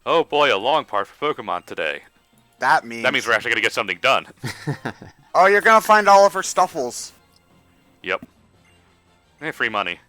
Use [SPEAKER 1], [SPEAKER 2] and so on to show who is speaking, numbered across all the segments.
[SPEAKER 1] Oh boy, a long part for Pokemon today.
[SPEAKER 2] That means...
[SPEAKER 1] That means we're actually gonna get something done.
[SPEAKER 2] Oh, you're gonna find all of her Stuffles.
[SPEAKER 1] Yep. Free money.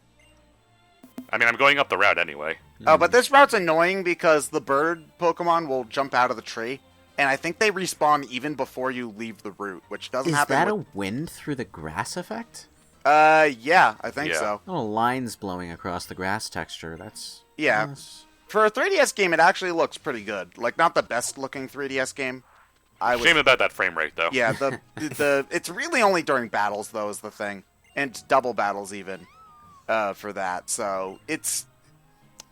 [SPEAKER 1] I mean, I'm going up the route anyway.
[SPEAKER 2] Oh, but this route's annoying because the bird Pokemon will jump out of the tree, and I think they respawn even before you leave the route, which doesn't happen.
[SPEAKER 3] Is that a wind through the grass effect?
[SPEAKER 2] Yeah, I think so.
[SPEAKER 3] Little lines blowing across the grass texture. That's...
[SPEAKER 2] Yeah.
[SPEAKER 3] That's...
[SPEAKER 2] For a 3DS game, it actually looks pretty good. Like, not the best looking 3DS game.
[SPEAKER 1] Shame about that frame rate, though.
[SPEAKER 2] Yeah, it's really only during battles, though, is the thing. And double battles, even, for that. So, it's...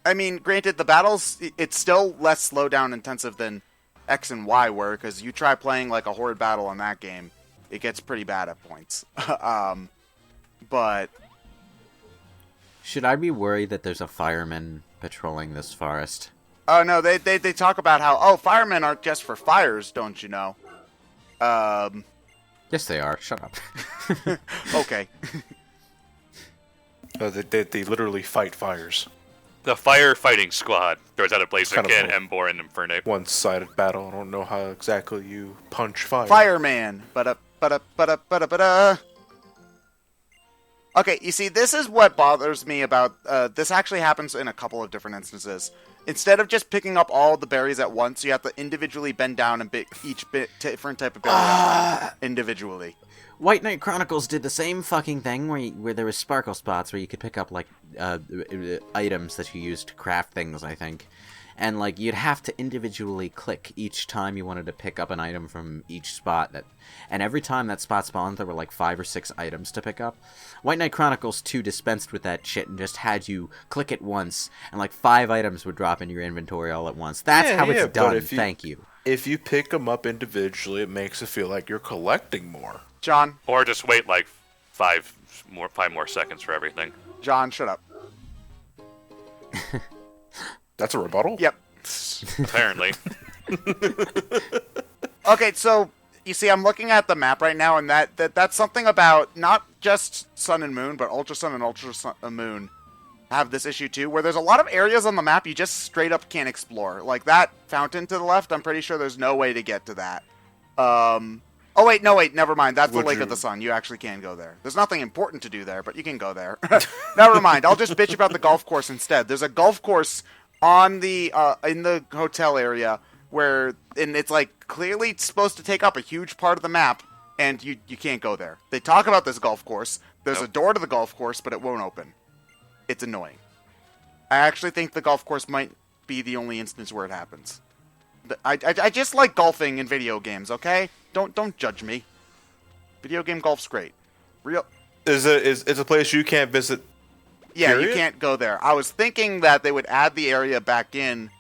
[SPEAKER 2] I mean, granted, the battles, it's still less slowdown intensive than X and Y were, because you try playing, like, a horde battle on that game, it gets pretty bad at points. But...
[SPEAKER 3] Should I be worried that there's a fireman patrolling this forest?
[SPEAKER 2] Oh, no, they talk about how, oh, firemen aren't just for fires, don't you know?
[SPEAKER 3] Yes, they are. Shut up.
[SPEAKER 2] Okay.
[SPEAKER 4] They literally fight fires.
[SPEAKER 1] The firefighting squad throws out a blazer
[SPEAKER 4] Kind of
[SPEAKER 1] can,
[SPEAKER 4] a-
[SPEAKER 1] Emboar, and Infernape.
[SPEAKER 4] One-sided battle. I don't know how exactly you punch fire.
[SPEAKER 2] Fireman. Ba-da. Okay, you see, this is what bothers me about... this actually happens in a couple of different instances. Instead of just picking up all the berries at once, you have to individually bend down and pick each different type of berry up individually.
[SPEAKER 3] White Knight Chronicles did the same fucking thing where there was sparkle spots where you could pick up, like, items that you used to craft things, I think. And, like, you'd have to individually click each time you wanted to pick up an item from each spot. And every time that spot spawned, there were, like, 5 or 6 items to pick up. White Knight Chronicles 2 dispensed with that shit and just had you click it once, and, like, 5 items would drop in your inventory all at once. That's how it's done, thank you.
[SPEAKER 4] If you pick them up individually, it makes it feel like you're collecting more.
[SPEAKER 2] John?
[SPEAKER 1] Or just wait, like, 5 more seconds for everything.
[SPEAKER 2] John, shut up.
[SPEAKER 4] That's a rebuttal?
[SPEAKER 2] Yep.
[SPEAKER 1] Apparently.
[SPEAKER 2] Okay, so, you see, I'm looking at the map right now, and that's something about not just Sun and Moon, but Ultra Sun and Ultra Moon have this issue too, where there's a lot of areas on the map you just straight up can't explore. Like that fountain to the left, I'm pretty sure there's no way to get to that. Oh, wait, never mind. That's the Lake of the Sun. You actually can go there. There's nothing important to do there, but you can go there. Never mind. I'll just bitch about the golf course instead. There's a golf course on the in the hotel area and it's like clearly supposed to take up a huge part of the map, and you can't go there. They talk about this golf course. There's a door to the golf course, but it won't open. It's annoying. I actually think the golf course might be the only instance where it happens. I just like golfing in video games, okay? Don't judge me. Video game golf's great. Real.
[SPEAKER 4] Is a place you can't visit?
[SPEAKER 2] Yeah,
[SPEAKER 4] period?
[SPEAKER 2] You can't go there. I was thinking that they would add the area back in,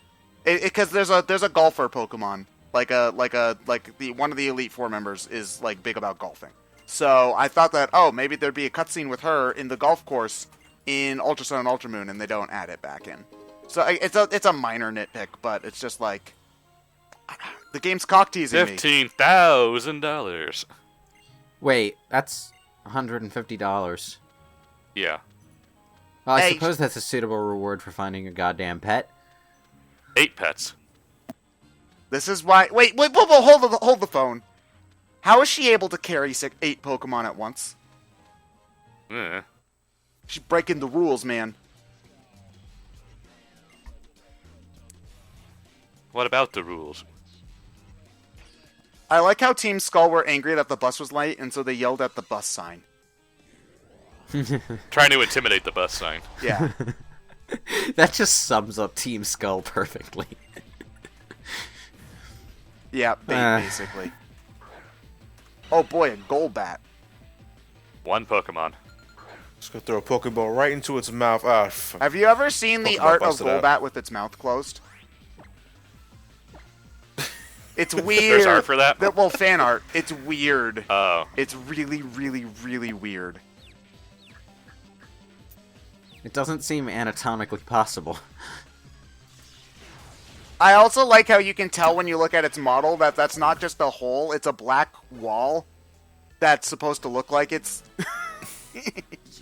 [SPEAKER 2] because there's a golfer Pokemon, one of the Elite Four members is like big about golfing. So I thought that maybe there'd be a cutscene with her in the golf course in Ultra Sun and Ultra Moon, and they don't add it back in. So it's a minor nitpick, but it's just like the game's cock teasing me.
[SPEAKER 1] $15,000.
[SPEAKER 3] Wait, that's $150.
[SPEAKER 1] Yeah.
[SPEAKER 3] Well, I
[SPEAKER 2] Hey,
[SPEAKER 3] suppose that's a suitable reward for finding a goddamn pet.
[SPEAKER 1] 8 pets.
[SPEAKER 2] This is why. Wait, hold the phone. How is she able to carry 8 Pokemon at once?
[SPEAKER 1] Eh.
[SPEAKER 2] She's breaking the rules, man.
[SPEAKER 1] What about the rules?
[SPEAKER 2] I like how Team Skull were angry that the bus was late, and so they yelled at the bus sign.
[SPEAKER 1] Trying to intimidate the bus sign.
[SPEAKER 2] Yeah.
[SPEAKER 3] That just sums up Team Skull perfectly.
[SPEAKER 2] Yeah, basically. Oh boy, a Golbat.
[SPEAKER 1] 1 Pokemon.
[SPEAKER 4] Just gonna throw a Pokeball right into its mouth.
[SPEAKER 2] Have you ever seen the
[SPEAKER 4] Pokemon
[SPEAKER 2] art of
[SPEAKER 4] busted out.
[SPEAKER 2] Golbat with its mouth closed? It's weird.
[SPEAKER 1] There's art for that?
[SPEAKER 2] Well, fan art. It's weird.
[SPEAKER 1] Oh.
[SPEAKER 2] It's really, really, really weird.
[SPEAKER 3] It doesn't seem anatomically possible.
[SPEAKER 2] I also like how you can tell when you look at its model that that's not just a hole, it's a black wall that's supposed to look like it's...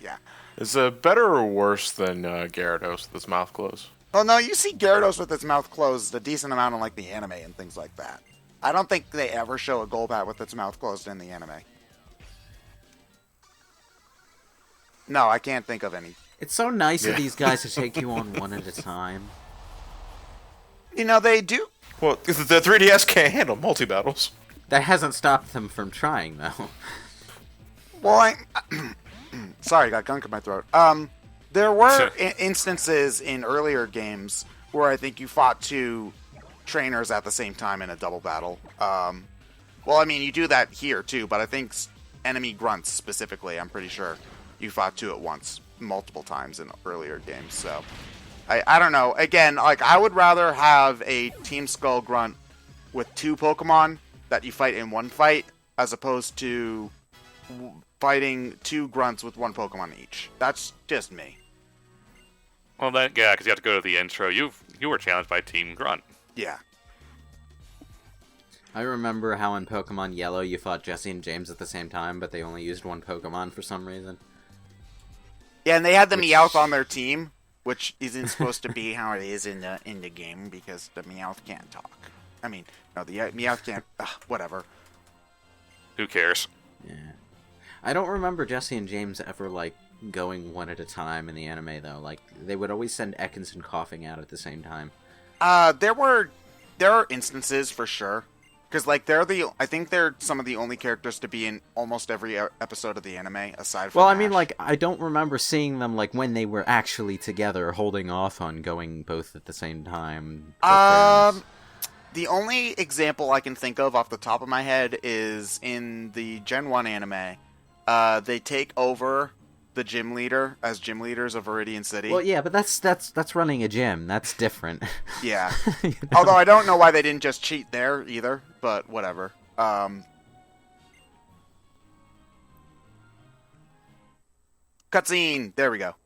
[SPEAKER 2] Yeah.
[SPEAKER 4] Is it better or worse than Gyarados with its mouth closed?
[SPEAKER 2] Well, no, you see Gyarados with its mouth closed a decent amount in, like, the anime and things like that. I don't think they ever show a Golbat with its mouth closed in the anime. No, I can't think of any.
[SPEAKER 3] It's so nice of these guys to take you on one at a time.
[SPEAKER 2] You know, they do.
[SPEAKER 4] Well, the 3DS can't handle multi-battles.
[SPEAKER 3] That hasn't stopped them from trying, though.
[SPEAKER 2] Well, sorry, got gunk in my throat. There were instances in earlier games where I think you fought two trainers at the same time in a double battle. Well, I mean, you do that here, too, but I think enemy grunts, specifically, I'm pretty sure you fought two at once, multiple times in earlier games, so... I don't know. Again, like, I would rather have a Team Skull grunt with two Pokemon that you fight in one fight, as opposed to fighting two grunts with one Pokemon each. That's just me.
[SPEAKER 1] Well, then, yeah, because you have to go to the intro. You were challenged by Team Grunt.
[SPEAKER 2] Yeah.
[SPEAKER 3] I remember how in Pokemon Yellow you fought Jesse and James at the same time, but they only used one Pokemon for some reason.
[SPEAKER 2] Yeah, and they had the Meowth on their team, which isn't supposed to be how it is in the game, because the Meowth can't talk. I mean, no, the Meowth can't... whatever.
[SPEAKER 1] Who cares?
[SPEAKER 3] Yeah. I don't remember Jesse and James ever, like, going one at a time in the anime, though. Like, they would always send Ekans coughing out at the same time.
[SPEAKER 2] There are instances, for sure. Because, like, I think they're some of the only characters to be in almost every episode of the anime, aside from
[SPEAKER 3] Well,
[SPEAKER 2] Ash.
[SPEAKER 3] I mean, like, I don't remember seeing them, like, when they were actually together, holding off on going both at the same time.
[SPEAKER 2] The only example I can think of off the top of my head is in the Gen 1 anime. They take over the gym leader as gym leaders of Viridian City.
[SPEAKER 3] Well, yeah, but that's running a gym. That's different.
[SPEAKER 2] Yeah.
[SPEAKER 3] You know?
[SPEAKER 2] Although I don't know why they didn't just cheat there either, but whatever. Cutscene! There we go.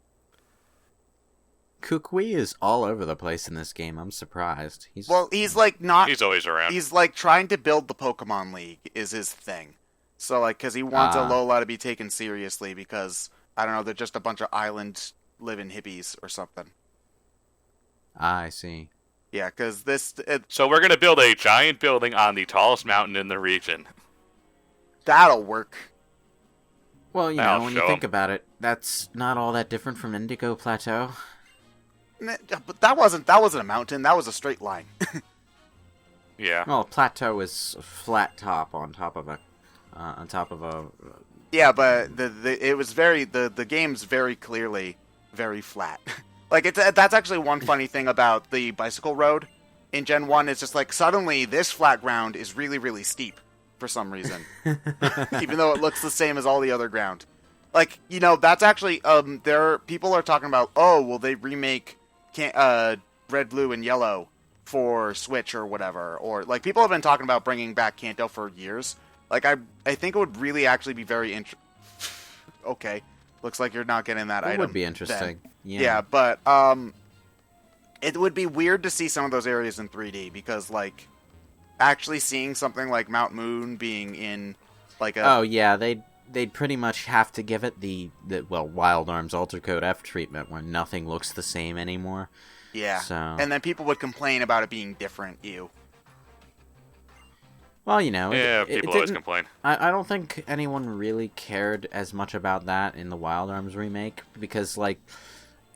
[SPEAKER 3] Kukui is all over the place in this game. I'm surprised.
[SPEAKER 2] He's like not...
[SPEAKER 1] He's always around.
[SPEAKER 2] He's like trying to build the Pokemon League is his thing. So like, because he wants Alola to be taken seriously because, I don't know, they're just a bunch of island living hippies or something.
[SPEAKER 3] I see.
[SPEAKER 2] Yeah, because this...
[SPEAKER 1] So we're going to build a giant building on the tallest mountain in the region.
[SPEAKER 2] That'll work.
[SPEAKER 3] Well, you
[SPEAKER 1] I'll
[SPEAKER 3] know, when you
[SPEAKER 1] show
[SPEAKER 3] think
[SPEAKER 1] 'em.
[SPEAKER 3] about it, that's not all that different from Indigo Plateau.
[SPEAKER 2] But that wasn't a mountain, that was a straight line.
[SPEAKER 1] Yeah.
[SPEAKER 3] Well, Plateau is a flat top on top of a...
[SPEAKER 2] Yeah, but the game's very clearly very flat. Like, that's actually one funny thing about the bicycle road in Gen 1. It's just like, suddenly this flat ground is really, really steep for some reason. Even though it looks the same as all the other ground. Like, you know, that's actually, people are talking about, oh, will they remake Red, Blue, and Yellow for Switch or whatever. Or, like, people have been talking about bringing back Kanto for years. Like, I think it would really actually be very Okay. Looks like you're not getting that
[SPEAKER 3] It
[SPEAKER 2] item.
[SPEAKER 3] would be interesting.
[SPEAKER 2] Then.
[SPEAKER 3] Yeah.
[SPEAKER 2] Yeah, but it would be weird to see some of those areas in 3D because, like, actually seeing something like Mount Moon being in, like, a...
[SPEAKER 3] Oh, yeah, they'd pretty much have to give it the Wild Arms Alter Code F treatment where nothing looks the same anymore.
[SPEAKER 2] Yeah.
[SPEAKER 3] So...
[SPEAKER 2] And then people would complain about it being different,
[SPEAKER 3] Well, you know...
[SPEAKER 1] Yeah,
[SPEAKER 3] it
[SPEAKER 1] people always
[SPEAKER 3] didn't-
[SPEAKER 1] complain.
[SPEAKER 3] I don't think anyone really cared as much about that in the Wild Arms remake, because, like,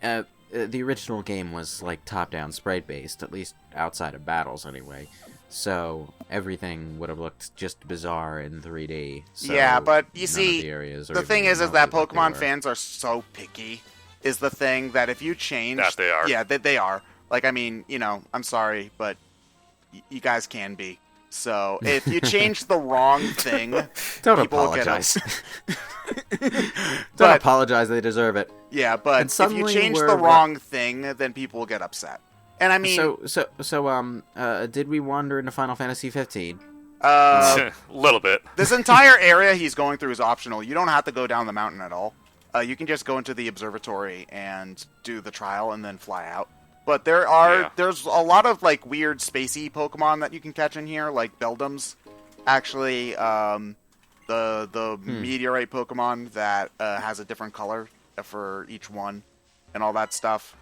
[SPEAKER 3] the original game was, like, top-down sprite-based, at least outside of battles, anyway. So, everything would have looked just bizarre in 3D. So
[SPEAKER 2] yeah, but you
[SPEAKER 3] none
[SPEAKER 2] see,
[SPEAKER 3] of the areas are
[SPEAKER 2] the thing
[SPEAKER 3] even
[SPEAKER 2] is that
[SPEAKER 3] remotely what they
[SPEAKER 2] Pokemon
[SPEAKER 3] were.
[SPEAKER 2] fans are so picky, is the thing that if you change...
[SPEAKER 1] That they are.
[SPEAKER 2] Yeah, that they are. Like, I mean, you know, I'm sorry, but you guys can be. So, if you change the wrong thing,
[SPEAKER 3] Don't
[SPEAKER 2] people will get
[SPEAKER 3] apologize. Don't
[SPEAKER 2] But-
[SPEAKER 3] apologize, they deserve it.
[SPEAKER 2] Yeah, but
[SPEAKER 3] And
[SPEAKER 2] if you
[SPEAKER 3] suddenly
[SPEAKER 2] change
[SPEAKER 3] we're
[SPEAKER 2] the
[SPEAKER 3] ro-
[SPEAKER 2] wrong thing, then people will get upset. And I mean,
[SPEAKER 3] Did we wander into Final Fantasy 15?
[SPEAKER 1] A little bit.
[SPEAKER 2] this entire area he's going through is optional. You don't have to go down the mountain at all. You can just go into the observatory and do the trial and then fly out. But there's a lot of, like, weird spacey Pokemon that you can catch in here, like Beldums. Actually, the meteorite Pokemon that has a different color for each one and all that stuff.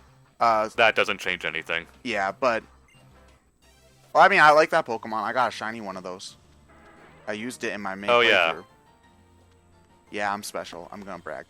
[SPEAKER 1] That doesn't change anything.
[SPEAKER 2] Yeah, but... Well, I mean, I like that Pokemon. I got a shiny one of those. I used it in my main playthrough. Yeah, I'm special. I'm gonna brag.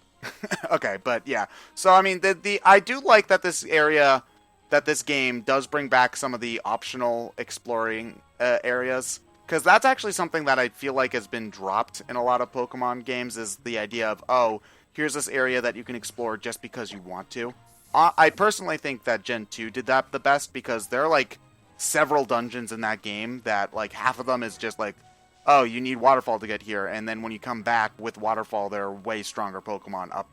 [SPEAKER 2] Okay, but yeah. So, I mean, I do like that this area... that this game does bring back some of the optional exploring areas. Because that's actually something that I feel like has been dropped in a lot of Pokemon games, is the idea of, oh, here's this area that you can explore just because you want to. I personally think that Gen 2 did that the best, because there are, like, several dungeons in that game that, like, half of them is just like, oh, you need Waterfall to get here, and then when you come back with Waterfall, there are way stronger Pokemon up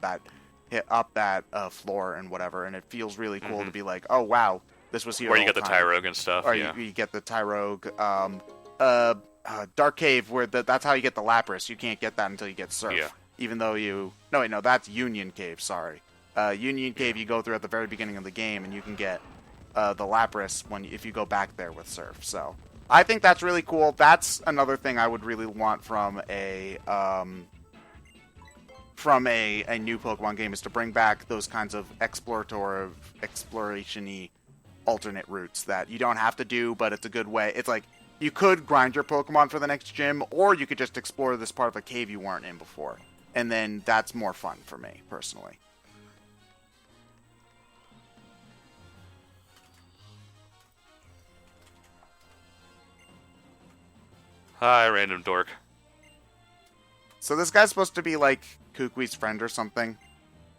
[SPEAKER 2] that floor and whatever, and it feels really cool to be like, oh, wow, this was here.
[SPEAKER 1] Where you get the Tyrogue and stuff.
[SPEAKER 2] Or
[SPEAKER 1] yeah.
[SPEAKER 2] you get the Tyrogue. Dark Cave, where that's how you get the Lapras. You can't get that until you get Surf.
[SPEAKER 1] Yeah.
[SPEAKER 2] Even though you... No, wait, no, that's Union Cave, sorry. Union Cave you go through at the very beginning of the game, and you can get the Lapras if you go back there with Surf. So, I think that's really cool. That's another thing I would really want from a new Pokemon game, is to bring back those kinds of exploration-y alternate routes that you don't have to do, but it's a good way. It's like, you could grind your Pokemon for the next gym, or you could just explore this part of a cave you weren't in before. And then that's more fun for me, personally.
[SPEAKER 1] Hi, random dork.
[SPEAKER 2] So this guy's supposed to be like Kukui's friend or something?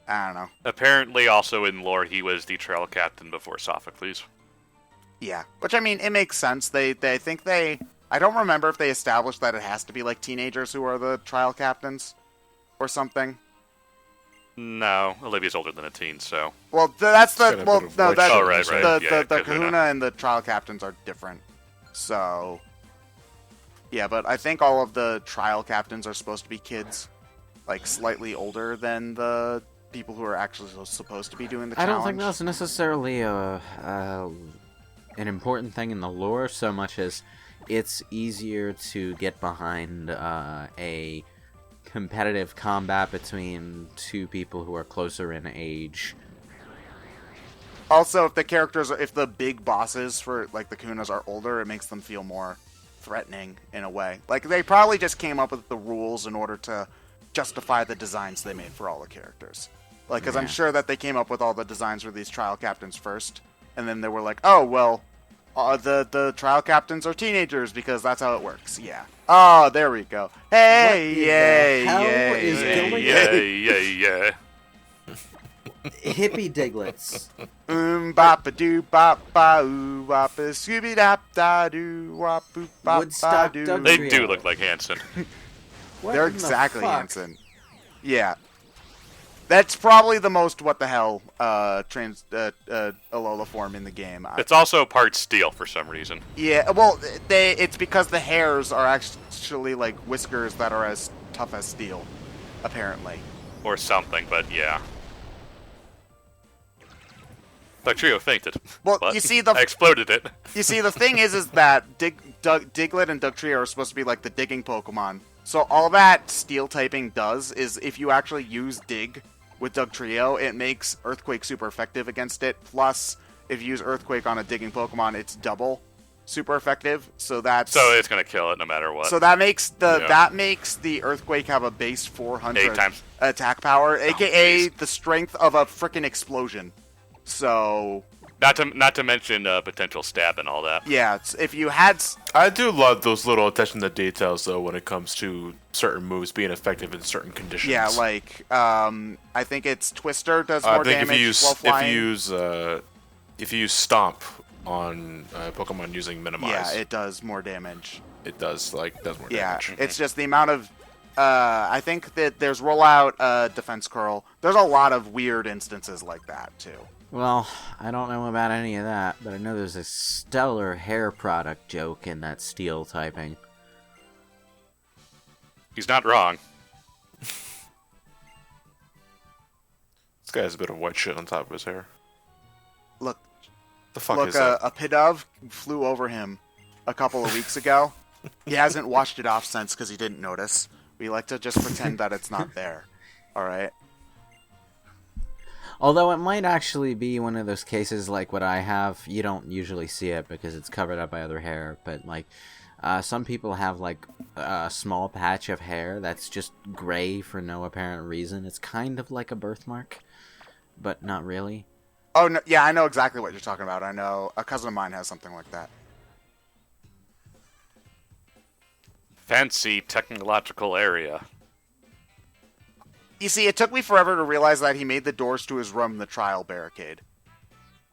[SPEAKER 2] I don't know.
[SPEAKER 1] Apparently, also in lore, he was the trail captain before Sophocles.
[SPEAKER 2] Yeah, which, I mean, it makes sense. I don't remember if they established that it has to be like teenagers who are the trial captains or something.
[SPEAKER 1] No, Olivia's older than a teen, so...
[SPEAKER 2] Well, that's the...
[SPEAKER 4] Got a
[SPEAKER 2] Well,
[SPEAKER 4] bit of
[SPEAKER 2] no,
[SPEAKER 4] white
[SPEAKER 2] that's...
[SPEAKER 1] Oh, right, right. Yeah,
[SPEAKER 2] the
[SPEAKER 1] Kahuna.
[SPEAKER 2] Kahuna and the trial captains are different. So... Yeah, but I think all of the trial captains are supposed to be kids. Like, slightly older than the people who are actually supposed to be doing the challenge.
[SPEAKER 3] I don't think that's necessarily an important thing in the lore, so much as it's easier to get behind a competitive combat between two people who are closer in age.
[SPEAKER 2] Also, if the big bosses for, like, the Kunas are older, it makes them feel more threatening in a way. Like, they probably just came up with the rules in order to justify the designs they made for all the characters. Like, because I'm sure that they came up with all the designs for these trial captains first, and then they were like, oh, well, the trial captains are teenagers because that's how it works. Yeah. Oh, there we go. Hey, yay, yay,
[SPEAKER 1] Yeah.
[SPEAKER 3] Hippie Diglets.
[SPEAKER 2] Boppa doo boppa ooh woppa scooby dap da doo wop boop bop
[SPEAKER 3] Woodstock
[SPEAKER 2] doo.
[SPEAKER 3] Doug
[SPEAKER 1] They
[SPEAKER 3] Trio.
[SPEAKER 1] do look like Hanson.
[SPEAKER 3] What
[SPEAKER 2] They're
[SPEAKER 3] in the
[SPEAKER 2] exactly
[SPEAKER 3] fuck?
[SPEAKER 2] Hanson. Yeah. That's probably the most what the hell Alola form in the game.
[SPEAKER 1] It's also part steel for some reason.
[SPEAKER 2] Yeah, well, it's because the hairs are actually like whiskers that are as tough as steel, apparently.
[SPEAKER 1] Or something, but yeah. The trio fainted.
[SPEAKER 2] Well,
[SPEAKER 1] But
[SPEAKER 2] you see
[SPEAKER 1] I exploded it.
[SPEAKER 2] You see, the thing is that Diglett and Dugtrio are supposed to be like the digging Pokemon. So all that steel typing does is, if you actually use Dig with Dugtrio, it makes Earthquake super effective against it. Plus, if you use Earthquake on a digging Pokemon, it's double super effective. So
[SPEAKER 1] it's gonna kill it no matter what.
[SPEAKER 2] So that makes the Earthquake have a base 400
[SPEAKER 1] 8 times.
[SPEAKER 2] attack power, aka
[SPEAKER 1] jeez.
[SPEAKER 2] the strength of a frickin' explosion. So
[SPEAKER 1] Not to mention potential stab and all that.
[SPEAKER 2] yeah, if you had...
[SPEAKER 4] I do love those little attention to details, though, when it comes to certain moves being effective in certain conditions.
[SPEAKER 2] Yeah, like, I think it's Twister does more
[SPEAKER 4] I think
[SPEAKER 2] damage while flying.
[SPEAKER 4] if you use Stomp on Pokemon using Minimize,
[SPEAKER 2] Yeah, it does more damage.
[SPEAKER 4] it does more
[SPEAKER 2] Yeah,
[SPEAKER 4] damage.
[SPEAKER 2] it's just the amount of... I think that there's Rollout, Defense Curl. There's a lot of weird instances like that, too.
[SPEAKER 3] Well, I don't know about any of that, but I know there's a stellar hair product joke in that steel typing.
[SPEAKER 1] He's not wrong.
[SPEAKER 4] This guy has a bit of white shit on top of his hair.
[SPEAKER 2] Look,
[SPEAKER 4] The fuck is that?
[SPEAKER 2] a Pidove flew over him a couple of weeks ago. He hasn't washed it off since because he didn't notice. We like to just pretend that it's not there. All right.
[SPEAKER 3] Although it might actually be one of those cases like what I have. You don't usually see it because it's covered up by other hair, but like some people have like a small patch of hair that's just gray for no apparent reason. It's kind of like a birthmark, but not really.
[SPEAKER 2] Oh, no, yeah, I know exactly what you're talking about. I know a cousin of mine has something like that.
[SPEAKER 1] Fancy technological area.
[SPEAKER 2] You see, it took me forever to realize that he made the doors to his room the trial barricade.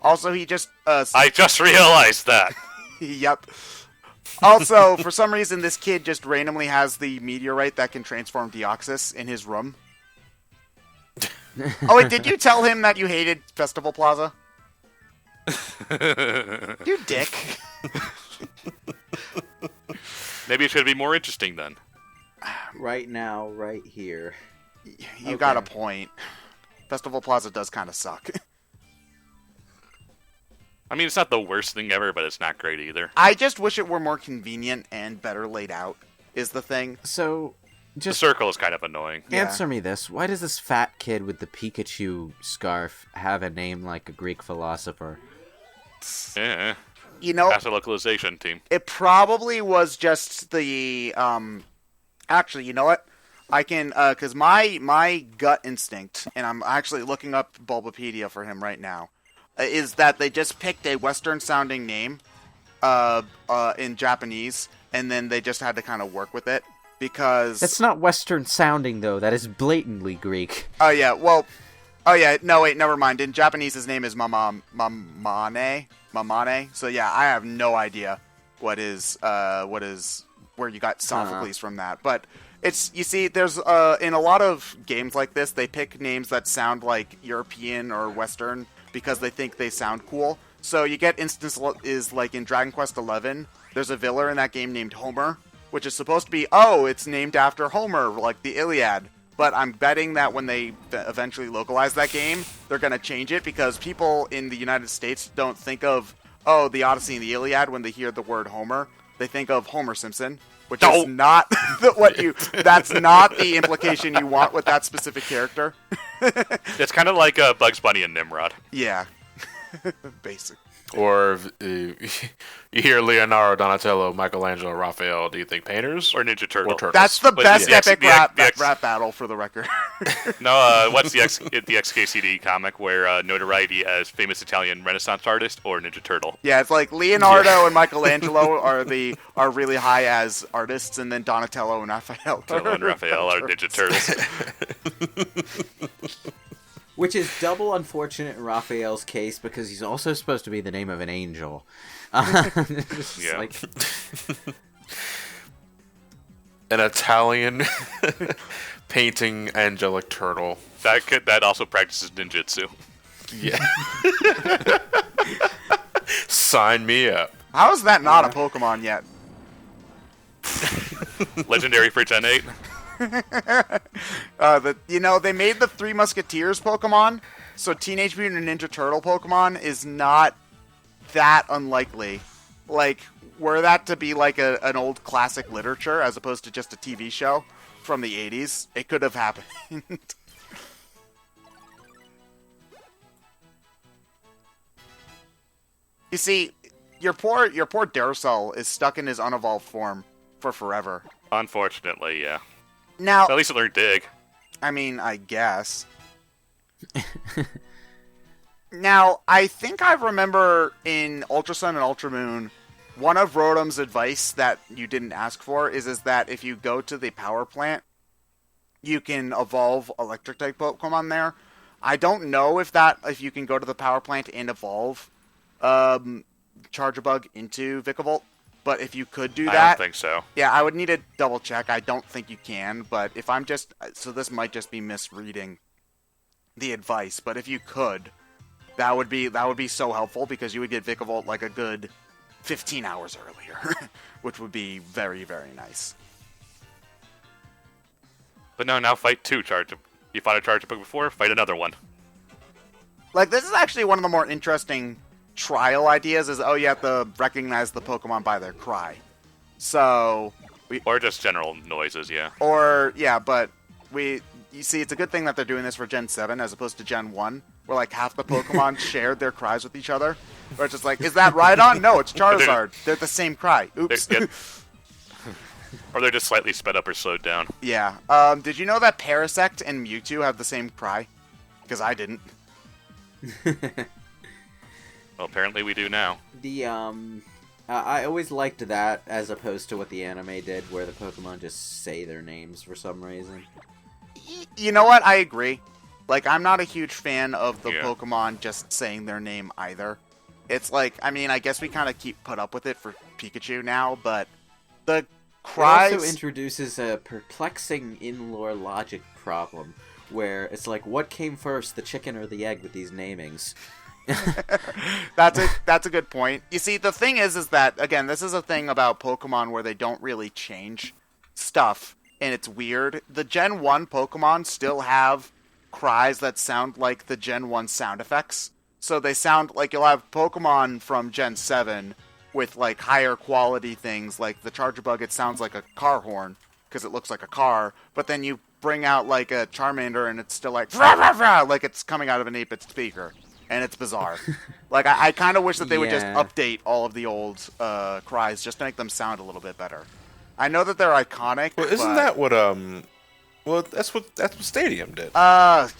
[SPEAKER 2] Also, he just...
[SPEAKER 1] I just realized that.
[SPEAKER 2] Yep. Also, for some reason, this kid just randomly has the meteorite that can transform Deoxys in his room. Oh, wait, did you tell him that you hated Festival Plaza? You dick.
[SPEAKER 1] Maybe it should be more interesting then.
[SPEAKER 3] Right now, right here.
[SPEAKER 2] You got a point. Festival Plaza does kind of suck.
[SPEAKER 1] I mean, it's not the worst thing ever, but it's not great either.
[SPEAKER 2] I just wish it were more convenient and better laid out, is the thing.
[SPEAKER 3] So,
[SPEAKER 1] The
[SPEAKER 3] just
[SPEAKER 1] circle is kind of annoying.
[SPEAKER 2] Yeah.
[SPEAKER 3] answer me this. Why does this fat kid with the Pikachu scarf have a name like a Greek philosopher?
[SPEAKER 1] Yeah.
[SPEAKER 2] You know,
[SPEAKER 1] That's a localization team.
[SPEAKER 2] it probably was just the, actually, you know what? I can, because my gut instinct, and I'm actually looking up Bulbapedia for him right now, is that they just picked a Western-sounding name in Japanese, and then they just had to kind of work with it, because...
[SPEAKER 3] That's not Western sounding, though. That is blatantly Greek.
[SPEAKER 2] Oh, yeah, well... Oh, yeah, no, wait, never mind. In Japanese, his name is Mamane. So, yeah, I have no idea what is where you got Sophocles from that. But it's, you see, there's, in a lot of games like this, they pick names that sound like European or Western because they think they sound cool. So you get instance is like in Dragon Quest XI, there's a villain in that game named Homer, which is supposed to be, oh, it's named after Homer, like the Iliad. But I'm betting that when they eventually localize that game, they're going to change it because people in the United States don't think of, oh, the Odyssey and the Iliad when they hear the word Homer. They think of Homer Simpson, which is not that's not the implication you want with that specific character.
[SPEAKER 1] It's kind of like Bugs Bunny and Nimrod.
[SPEAKER 2] Yeah. Basic.
[SPEAKER 4] Or you hear Leonardo, Donatello, Michelangelo, Raphael. Do you think painters
[SPEAKER 1] Or Ninja Turtle.
[SPEAKER 4] or turtles?
[SPEAKER 2] That's the
[SPEAKER 1] But
[SPEAKER 2] best
[SPEAKER 1] the X-
[SPEAKER 2] epic
[SPEAKER 1] the X-
[SPEAKER 2] rap,
[SPEAKER 1] the X-
[SPEAKER 2] battle for the record.
[SPEAKER 1] No, what's the XKCD comic where notoriety as famous Italian Renaissance artist or Ninja Turtle?
[SPEAKER 2] Yeah, it's like Leonardo and Michelangelo are really high as artists, and then Donatello and Raphael.
[SPEAKER 1] Donatello and Raphael are Ninja Turtles.
[SPEAKER 3] Which is double unfortunate in Raphael's case because he's also supposed to be the name of an angel. It's
[SPEAKER 1] Yeah.
[SPEAKER 3] like,
[SPEAKER 4] An Italian painting angelic turtle.
[SPEAKER 1] That also practices ninjutsu.
[SPEAKER 4] Yeah. Sign me up.
[SPEAKER 2] How is that not a Pokemon yet?
[SPEAKER 1] Legendary for Gen 8.
[SPEAKER 2] They made the Three Musketeers Pokemon, so Teenage Mutant Ninja Turtle Pokemon is not that unlikely. Like, were that to be like an old classic literature as opposed to just a TV show from the 80s, it could have happened. You see, your poor Duracell is stuck in his unevolved form for forever.
[SPEAKER 1] Unfortunately, yeah.
[SPEAKER 2] Now,
[SPEAKER 1] At least it learned Dig.
[SPEAKER 2] I mean, I guess. Now, I think I remember in Ultra Sun and Ultra Moon, one of Rotom's advice that you didn't ask for is that if you go to the power plant, you can evolve electric type Pokemon there. I don't know if you can go to the power plant and evolve Charjabug into Vikavolt. But if you could do that...
[SPEAKER 1] I don't think so.
[SPEAKER 2] Yeah, I would need to double check. I don't think you can, but if I'm just... So this might just be misreading the advice, but if you could, that would be so helpful because you would get Vikavolt like a good 15 hours earlier, which would be very, very nice.
[SPEAKER 1] But no, now fight 2 Charjabug. You fought a Charjabug before, fight another one.
[SPEAKER 2] Like, this is actually one of the more interesting trial ideas is, oh, you have to recognize the Pokemon by their cry. So...
[SPEAKER 1] Or just general noises, yeah.
[SPEAKER 2] Or, yeah, but you see, it's a good thing that they're doing this for Gen 7 as opposed to Gen 1, where like half the Pokemon shared their cries with each other. Where it's just like, is that Rhydon? No, it's Charizard. They're the same cry. Oops.
[SPEAKER 1] Or they're just slightly sped up or slowed down.
[SPEAKER 2] Yeah. Did you know that Parasect and Mewtwo have the same cry? Because I didn't.
[SPEAKER 1] Well, apparently we do now.
[SPEAKER 3] I always liked that as opposed to what the anime did, where the Pokemon just say their names for some reason.
[SPEAKER 2] You know what? I agree. Like, I'm not a huge fan of the
[SPEAKER 1] Yeah.
[SPEAKER 2] Pokemon just saying their name either. It's like, I mean, I guess we kind of put up with it for Pikachu now, but the cries...
[SPEAKER 3] It also introduces a perplexing in-lore logic problem, where it's like, what came first, the chicken or the egg with these namings?
[SPEAKER 2] That's a good point. You see, the thing is that, again, this is a thing about Pokemon where they don't really change stuff, and it's weird. The Gen 1 Pokemon still have cries that sound like the Gen 1 sound effects. So they sound like you'll have Pokemon from Gen 7 with, like, higher quality things, like the Charjabug, it sounds like a car horn, because it looks like a car, but then you bring out, like, a Charmander, and it's still like, rah, rah, rah, like it's coming out of an 8-bit speaker. And it's bizarre. Like, I kind of wish that they would just update all of the old cries just to make them sound a little bit better. I know that they're iconic.
[SPEAKER 4] Well, isn't that what Well, that's what Stadium did.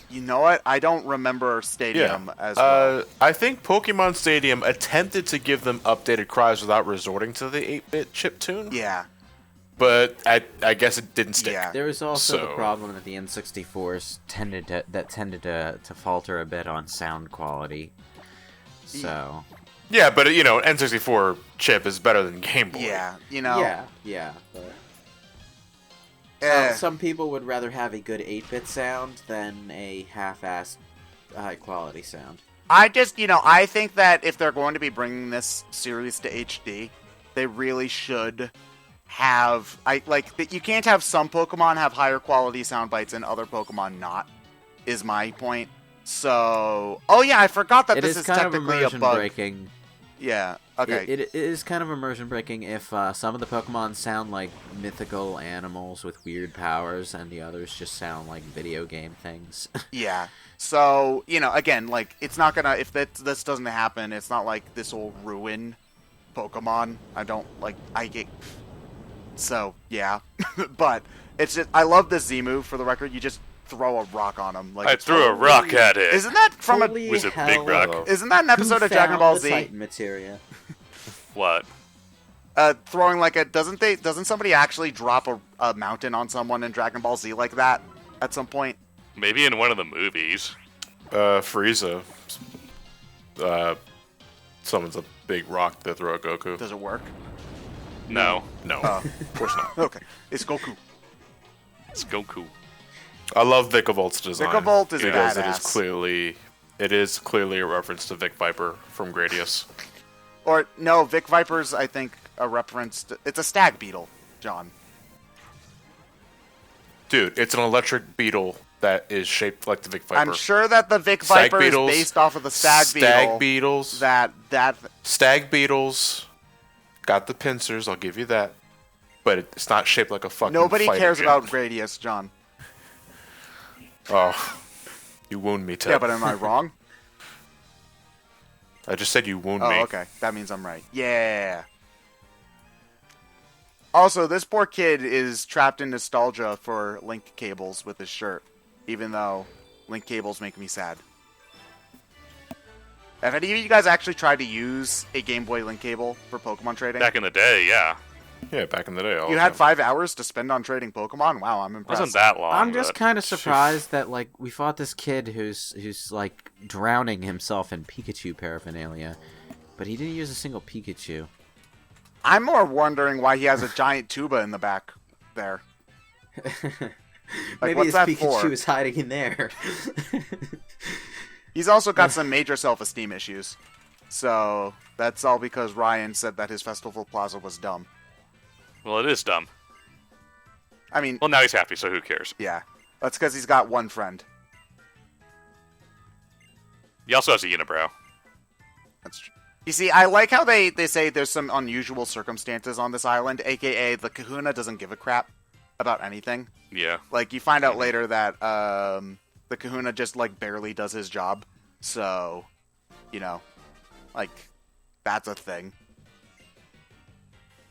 [SPEAKER 2] You know what? I don't remember Stadium as well.
[SPEAKER 4] I think Pokemon Stadium attempted to give them updated cries without resorting to the 8-bit chiptune.
[SPEAKER 2] Yeah.
[SPEAKER 4] But I guess it didn't stick.
[SPEAKER 2] Yeah.
[SPEAKER 3] There was also the
[SPEAKER 4] So-
[SPEAKER 3] problem that the N64s tended to falter a bit on sound quality. So
[SPEAKER 4] Yeah, but N64 chip is better than Game Boy.
[SPEAKER 2] Yeah, you know.
[SPEAKER 3] yeah. But
[SPEAKER 2] eh.
[SPEAKER 3] some people would rather have a good 8-bit sound than a half-assed high-quality sound.
[SPEAKER 2] I just, I think that if they're going to be bringing this series to HD, they really should have... you can't have some Pokemon have higher quality sound bites and other Pokemon not, is my point. So... Oh yeah, I forgot that
[SPEAKER 3] It
[SPEAKER 2] this
[SPEAKER 3] is
[SPEAKER 2] is
[SPEAKER 3] kind of
[SPEAKER 2] technically a
[SPEAKER 3] immersion
[SPEAKER 2] bug.
[SPEAKER 3] breaking.
[SPEAKER 2] Yeah, okay.
[SPEAKER 3] It is kind of immersion breaking if some of the Pokemon sound like mythical animals with weird powers, and the others just sound like video game things.
[SPEAKER 2] Yeah. So, again, like, it's not gonna... If this doesn't happen, it's not like this will ruin Pokemon. So, yeah. But, it's just... I love this Z move, for the record. You just throw a rock on him. Like,
[SPEAKER 1] I threw a rock at it.
[SPEAKER 2] Isn't that from a...
[SPEAKER 3] Holy
[SPEAKER 1] It was a big
[SPEAKER 3] hell,
[SPEAKER 1] rock.
[SPEAKER 2] Isn't that an episode
[SPEAKER 3] who
[SPEAKER 2] of Dragon
[SPEAKER 3] found
[SPEAKER 2] Ball
[SPEAKER 3] the
[SPEAKER 2] Z?
[SPEAKER 3] Titan materia?
[SPEAKER 1] What?
[SPEAKER 2] Throwing like a... Doesn't somebody actually drop a mountain on someone in Dragon Ball Z like that at some point?
[SPEAKER 1] Maybe in one of the movies.
[SPEAKER 4] Frieza. Summons a big rock to throw at Goku.
[SPEAKER 2] Does it work?
[SPEAKER 1] No.
[SPEAKER 4] No, of course not.
[SPEAKER 2] Okay. It's Goku.
[SPEAKER 1] It's Goku.
[SPEAKER 4] I love Vicavolt's design.
[SPEAKER 2] Vicavolt is
[SPEAKER 4] because
[SPEAKER 2] badass.
[SPEAKER 4] it is clearly a reference to Vic Viper from Gradius.
[SPEAKER 2] Or, no, Vic Viper's, I think, a reference to... It's a stag beetle, John.
[SPEAKER 4] Dude, it's an electric beetle that is shaped like the Vic Viper.
[SPEAKER 2] I'm sure that the Vic
[SPEAKER 4] Stag
[SPEAKER 2] Viper
[SPEAKER 4] beetles,
[SPEAKER 2] is based off of the stag beetle.
[SPEAKER 4] Stag beetles.
[SPEAKER 2] That...
[SPEAKER 4] Stag beetles. Got the pincers, I'll give you that. But it's not shaped like a fucking
[SPEAKER 2] Nobody
[SPEAKER 4] fighter
[SPEAKER 2] cares
[SPEAKER 4] jet.
[SPEAKER 2] about Gradius, John.
[SPEAKER 4] Oh, you wound me, Ted.
[SPEAKER 2] Yeah, but am I wrong?
[SPEAKER 4] I just said you wound
[SPEAKER 2] Oh,
[SPEAKER 4] me.
[SPEAKER 2] okay. That means I'm right. Yeah. Also, this poor kid is trapped in nostalgia for link cables with his shirt, even though link cables make me sad. Have any of you guys actually tried to use a Game Boy link cable for Pokemon trading?
[SPEAKER 1] Back in the day, yeah.
[SPEAKER 4] Yeah, back in the day. all
[SPEAKER 2] You
[SPEAKER 4] the
[SPEAKER 2] had
[SPEAKER 4] time.
[SPEAKER 2] 5 hours to spend on trading Pokemon? Wow, I'm
[SPEAKER 1] It
[SPEAKER 2] impressed.
[SPEAKER 1] wasn't that long.
[SPEAKER 3] I'm just
[SPEAKER 1] but-
[SPEAKER 3] kind of surprised that like we fought this kid who's like drowning himself in Pikachu paraphernalia, but he didn't use a single Pikachu.
[SPEAKER 2] I'm more wondering why he has a giant tuba in the back there.
[SPEAKER 3] Maybe
[SPEAKER 2] what's
[SPEAKER 3] his
[SPEAKER 2] that
[SPEAKER 3] Pikachu
[SPEAKER 2] for?
[SPEAKER 3] is hiding in there.
[SPEAKER 2] He's also got some major self-esteem issues. So, that's all because Ryan said that his Festival Plaza was dumb.
[SPEAKER 1] Well, it is dumb.
[SPEAKER 2] I mean,
[SPEAKER 1] Well, now he's happy, so who cares?
[SPEAKER 2] yeah. That's because he's got one friend.
[SPEAKER 1] He also has a unibrow.
[SPEAKER 2] That's true. You see, I like how they say there's some unusual circumstances on this island, aka the Kahuna doesn't give a crap about anything.
[SPEAKER 1] Yeah.
[SPEAKER 2] Like, you find out later that the Kahuna just, like, barely does his job. So, like, that's a thing.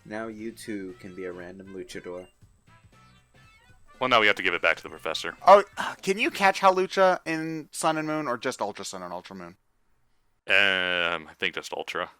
[SPEAKER 3] Now you too can be a random luchador.
[SPEAKER 1] Well, now we have to give it back to the professor.
[SPEAKER 2] Oh, can you catch Hawlucha in Sun and Moon, or just Ultra Sun and Ultra Moon?
[SPEAKER 1] I think just Ultra.